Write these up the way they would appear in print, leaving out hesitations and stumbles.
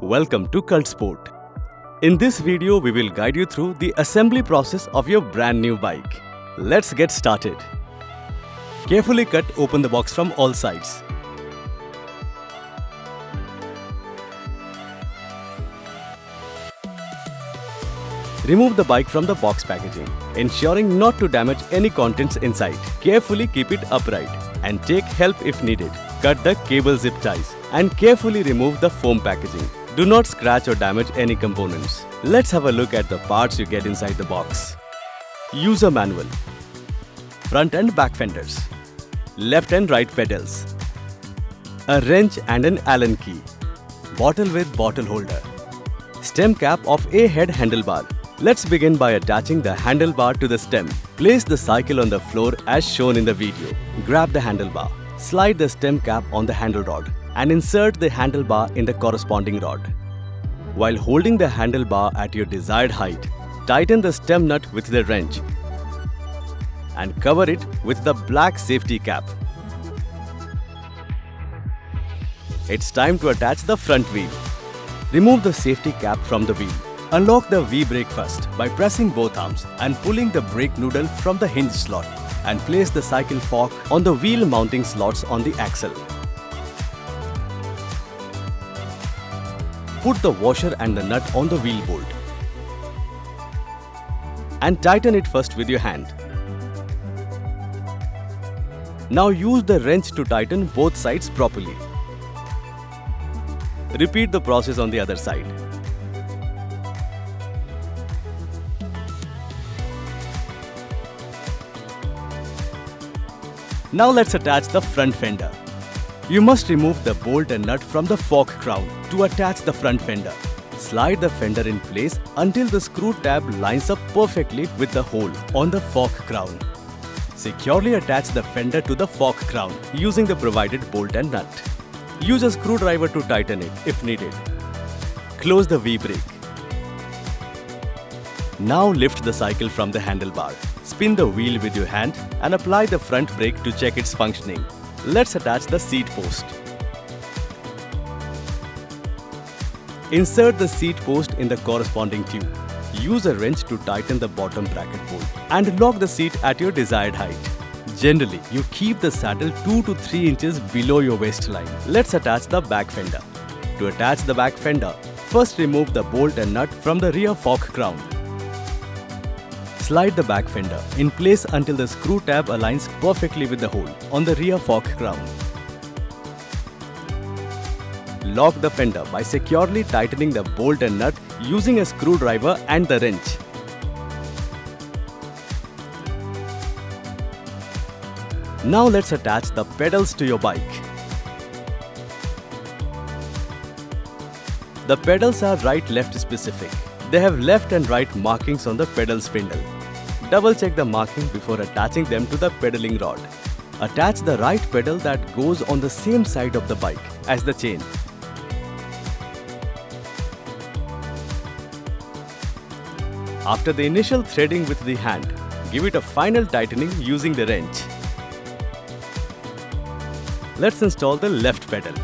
Welcome to Cult.sport. In this video, we will guide you through the assembly process of your brand new bike. Let's get started. Carefully cut open the box from all sides. Remove the bike from the box packaging, ensuring not to damage any contents inside. Carefully keep it upright and take help if needed. Cut the cable zip ties and carefully remove the foam packaging. Do not scratch or damage any components. Let's have a look at the parts you get inside the box. User manual, front and back fenders, left and right pedals, a wrench and an Allen key, bottle with bottle holder, stem cap of a head handlebar. Let's begin by attaching the handlebar to the stem. Place the cycle on the floor as shown in the video. Grab the handlebar. Slide the stem cap on the handle rod and insert the handlebar in the corresponding rod. While holding the handlebar at your desired height, tighten the stem nut with the wrench and cover it with the black safety cap. It's time to attach the front wheel. Remove the safety cap from the wheel. Unlock the V-brake first by pressing both arms and pulling the brake noodle from the hinge slot and place the cycle fork on the wheel mounting slots on the axle. Put the washer and the nut on the wheel bolt and tighten it first with your hand. Now use the wrench to tighten both sides properly. Repeat the process on the other side. Now let's attach the front fender. You must remove the bolt and nut from the fork crown to attach the front fender. Slide the fender in place until the screw tab lines up perfectly with the hole on the fork crown. Securely attach the fender to the fork crown using the provided bolt and nut. Use a screwdriver to tighten it if needed. Close the V-brake. Now lift the cycle from the handlebar. Spin the wheel with your hand and apply the front brake to check its functioning. Let's attach the seat post. Insert the seat post in the corresponding tube. Use a wrench to tighten the bottom bracket bolt and lock the seat at your desired height. Generally, you keep the saddle 2 to 3 inches below your waistline. Let's attach the back fender. To attach the back fender, first remove the bolt and nut from the rear fork crown. Slide the back fender in place until the screw tab aligns perfectly with the hole on the rear fork crown. Lock the fender by securely tightening the bolt and nut using a screwdriver and the wrench. Now let's attach the pedals to your bike. The pedals are right-left specific. They have left and right markings on the pedal spindle. Double check the marking before attaching them to the pedaling rod. Attach the right pedal that goes on the same side of the bike as the chain. After the initial threading with the hand, give it a final tightening using the wrench. Let's install the left pedal.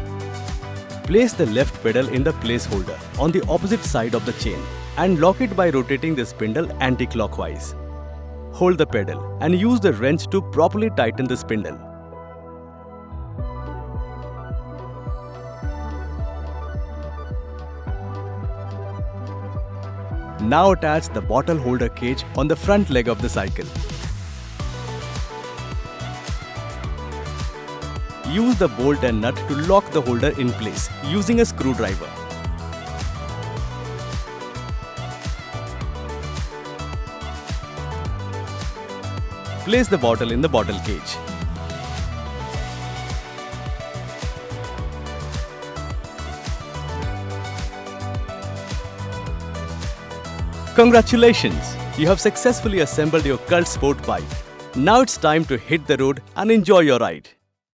Place the left pedal in the placeholder on the opposite side of the chain and lock it by rotating the spindle anti-clockwise. Hold the pedal and use the wrench to properly tighten the spindle. Now attach the bottle holder cage on the front leg of the cycle. Use the bolt and nut to lock the holder in place using a screwdriver. Place the bottle in the bottle cage. Congratulations! You have successfully assembled your Cult.sport bike. Now it's time to hit the road and enjoy your ride.